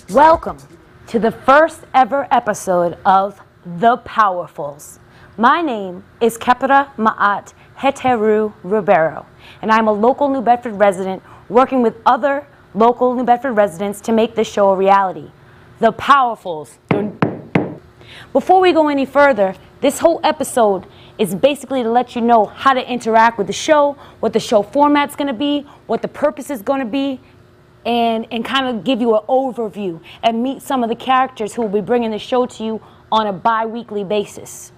Welcome to the first ever episode of The Powerfuls. My name is Kepra Ma'at Heteru Ribeiro, and I'm a local New Bedford resident working with other local New Bedford residents to make this show a reality. The Powerfuls. Before we go any further, this whole episode is basically to let you know how to interact with the show, what the show format's going to be, what the purpose is going to be, and kind of give you an overview and meet some of the characters who will be bringing the show to you on a bi-weekly basis.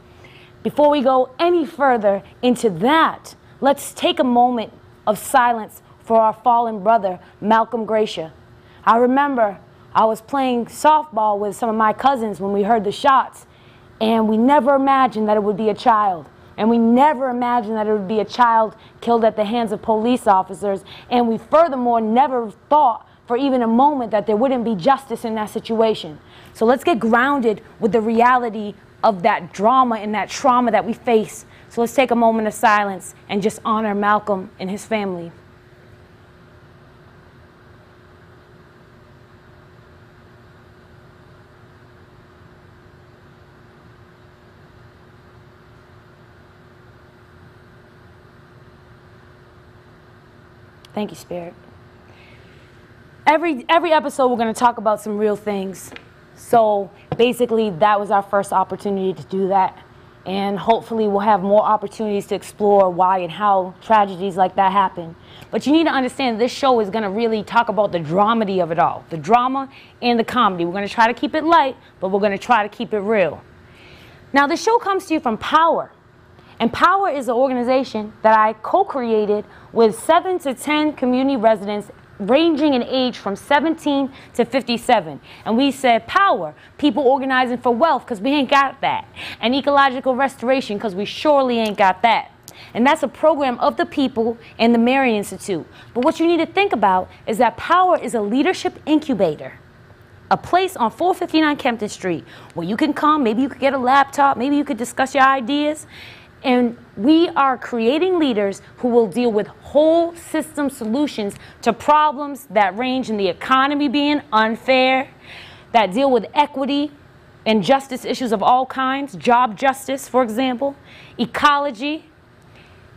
Before we go any further into that, let's take a moment of silence for our fallen brother, Malcolm Gracia. I remember I was playing softball with some of my cousins when we heard the shots, and we never imagined that it would be a child. And we never imagined that it would be a child killed at the hands of police officers. And we furthermore never thought for even a moment that there wouldn't be justice in that situation. So let's get grounded with the reality of that drama and that trauma that we face. So let's take a moment of silence and just honor Malcolm and his family. Thank you, Spirit. Every episode we're going to talk about some real things. So basically that was our first opportunity to do that. And hopefully we'll have more opportunities to explore why and how tragedies like that happen. But you need to understand this show is going to really talk about the dramedy of it all. The drama and the comedy. We're going to try to keep it light, but we're going to try to keep it real. Now the show comes to you from Power. And Power is an organization that I co-created with 7 to 10 community residents ranging in age from 17 to 57. And we said Power, people organizing for wealth because we ain't got that. And ecological restoration because we surely ain't got that. And that's a program of the people and the Mary Institute. But what you need to think about is that Power is a leadership incubator. A place on 459 Kempton Street where you can come, maybe you could get a laptop, maybe you could discuss your ideas. And we are creating leaders who will deal with whole system solutions to problems that range in the economy being unfair, that deal with equity and justice issues of all kinds, job justice, for example, ecology,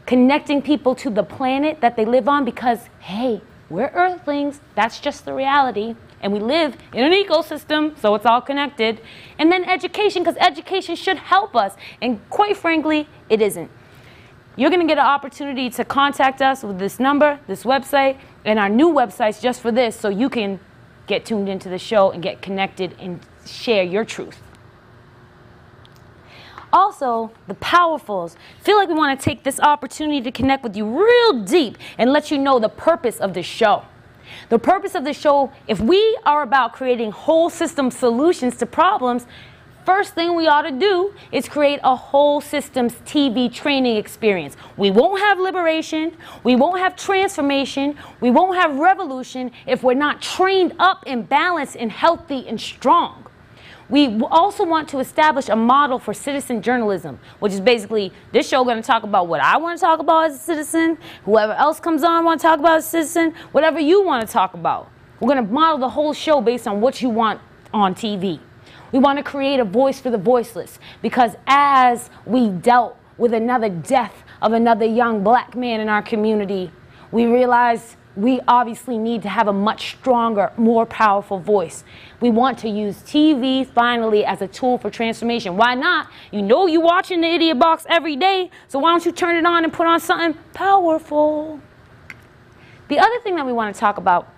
connecting people to the planet that they live on because, hey, we're earthlings, that's just the reality. And we live in an ecosystem, so it's all connected. And then education, because education should help us. And quite frankly, it isn't. You're going to get an opportunity to contact us with this number, this website, and our new websites just for this, so you can get tuned into the show and get connected and share your truth. Also, the Powerfuls feel like we want to take this opportunity to connect with you real deep and let you know the purpose of this show. The purpose of the show, if we are about creating whole system solutions to problems, first thing we ought to do is create a whole systems TV training experience. We won't have liberation, we won't have transformation, we won't have revolution if we're not trained up and balanced and healthy and strong. We also want to establish a model for citizen journalism, which is basically this show going to talk about what I want to talk about as a citizen, whoever else comes on want to talk about as a citizen, whatever you want to talk about. We're going to model the whole show based on what you want on TV. We want to create a voice for the voiceless because as we dealt with another death of another young black man in our community, we realized we obviously need to have a much stronger, more powerful voice. We want to use TV finally as a tool for transformation. Why not? You know you're watching the Idiot Box every day, so why don't you turn it on and put on something powerful? The other thing that we want to talk about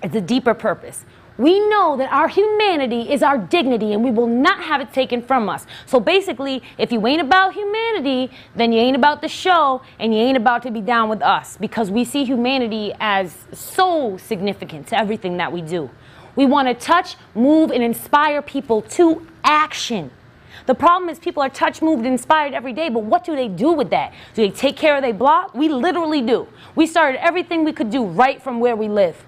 is the deeper purpose. We know that our humanity is our dignity and we will not have it taken from us. So basically, if you ain't about humanity, then you ain't about the show and you ain't about to be down with us because we see humanity as so significant to everything that we do. We want to touch, move, and inspire people to action. The problem is people are touched, moved, and inspired every day, but what do they do with that? Do they take care of their block? We literally do. We started everything we could do right from where we live.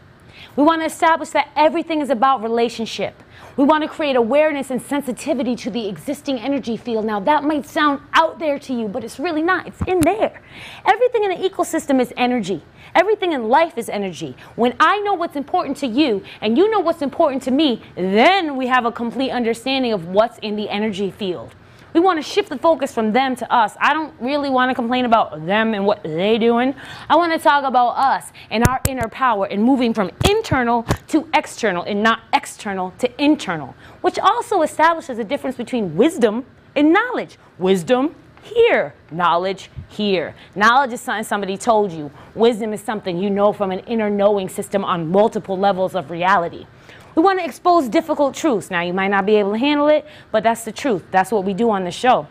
We want to establish that everything is about relationship. We want to create awareness and sensitivity to the existing energy field. Now, that might sound out there to you, but it's really not. It's in there. Everything in the ecosystem is energy. Everything in life is energy. When I know what's important to you and you know what's important to me, then we have a complete understanding of what's in the energy field. We want to shift the focus from them to us. I don't really want to complain about them and what they're doing. I want to talk about us and our inner power and moving from internal to external and not external to internal, which also establishes a difference between wisdom and knowledge. Wisdom here, knowledge here. Knowledge is something somebody told you. Wisdom is something you know from an inner knowing system on multiple levels of reality. We want to expose difficult truths. Now, you might not be able to handle it, but that's the truth. That's what we do on the show.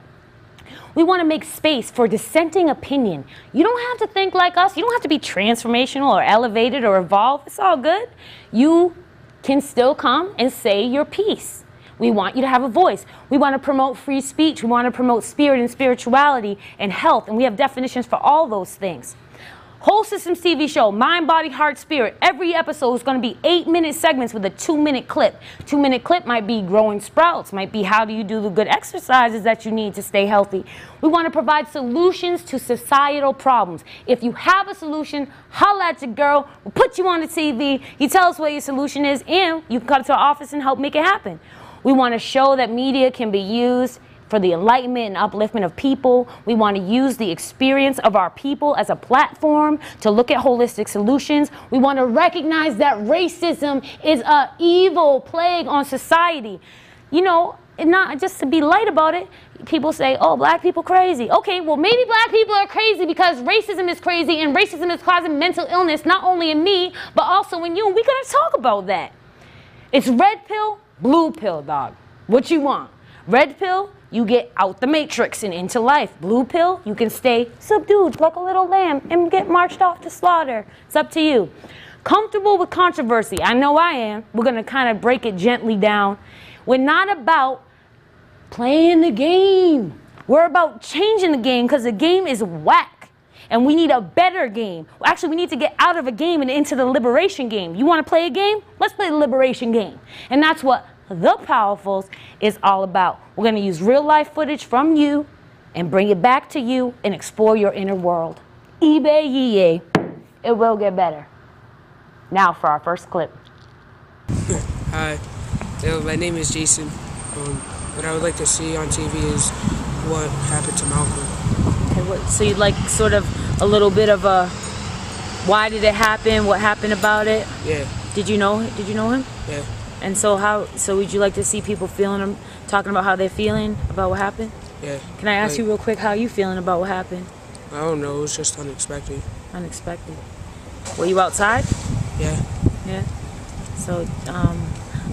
We want to make space for dissenting opinion. You don't have to think like us. You don't have to be transformational or elevated or evolved. It's all good. You can still come and say your piece. We want you to have a voice. We want to promote free speech. We want to promote spirit and spirituality and health. And we have definitions for all those things. Whole Systems TV show, Mind, Body, Heart, Spirit. Every episode is going to be 8-minute segments with a 2-minute clip. 2-minute clip might be growing sprouts, might be how do you do the good exercises that you need to stay healthy. We want to provide solutions to societal problems. If you have a solution, holla at your girl. We'll put you on the TV. You tell us what your solution is, and you can come to our office and help make it happen. We want to show that media can be used for the enlightenment and upliftment of people. We want to use the experience of our people as a platform to look at holistic solutions. We want to recognize that racism is an evil plague on society. You know, and not just to be light about it, people say, oh, black people crazy. Okay, well, maybe black people are crazy because racism is crazy and racism is causing mental illness, not only in me, but also in you. We got to talk about that. It's red pill, blue pill, dog. What you want? Red pill, you get out the matrix and into life. Blue pill, you can stay subdued like a little lamb and get marched off to slaughter. It's up to you. Comfortable with controversy. I know I am. We're going to kind of break it gently down. We're not about playing the game. We're about changing the game because the game is whack. And we need a better game. Actually, we need to get out of a game and into the liberation game. You want to play a game? Let's play the liberation game. And that's what The Powerfuls is all about. We're going to use real life footage from you and bring it back to you and explore your inner world. eBay yee. It will get better. Now for our first clip. Hi, my name is Jason. What I would like to see on TV is what happened to Malcolm. Okay, so you'd like sort of a little bit of a why did it happen? What happened about it? Yeah. Did you know him? Yeah. And so would you like to see people talking about how they're feeling about what happened? Yeah. Can I ask you real quick how you feeling about what happened? I don't know, it was just unexpected. Unexpected. Were you outside? Yeah. Yeah. So,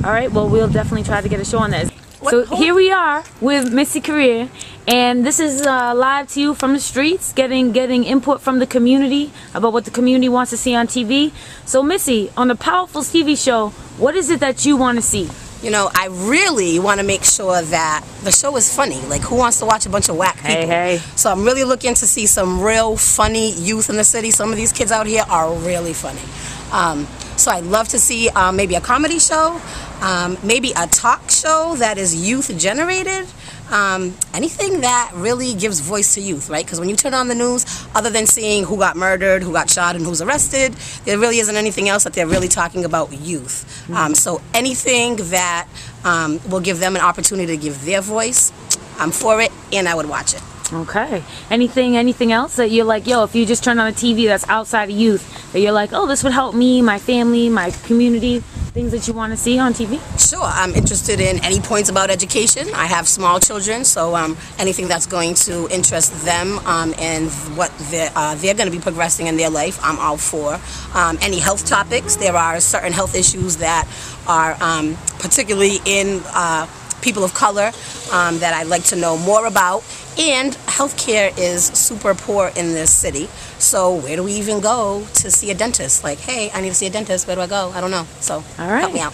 all right, well, we'll definitely try to get a show on that. So here we are with Missy Career, and this is live to you from the streets, getting input from the community about what the community wants to see on TV. So Missy, on the Powerfuls TV show, what is it that you want to see? You know, I really want to make sure that the show is funny. Like, who wants to watch a bunch of whack people? Hey. So I'm really looking to see some real funny youth in the city. Some of these kids out here are really funny. So I'd love to see maybe a comedy show, maybe a talk show that is youth generated. Anything that really gives voice to youth, right? Because when you turn on the news, other than seeing who got murdered, who got shot, and who's arrested, there really isn't anything else that they're really talking about youth. So anything that will give them an opportunity to give their voice, I'm for it, and I would watch it. Okay. Anything else that you're like, yo, if you just turn on a TV that's outside of youth, that you're like, oh, this would help me, my family, my community, things that you want to see on TV? Sure. I'm interested in any points about education. I have small children, so anything that's going to interest them and what they're going to be progressing in their life, I'm all for. Any health topics. There are certain health issues that are particularly in people of color that I'd like to know more about. And healthcare is super poor in this city. So where do we even go to see a dentist? Like, hey, I need to see a dentist. Where do I go? I don't know. So help me out.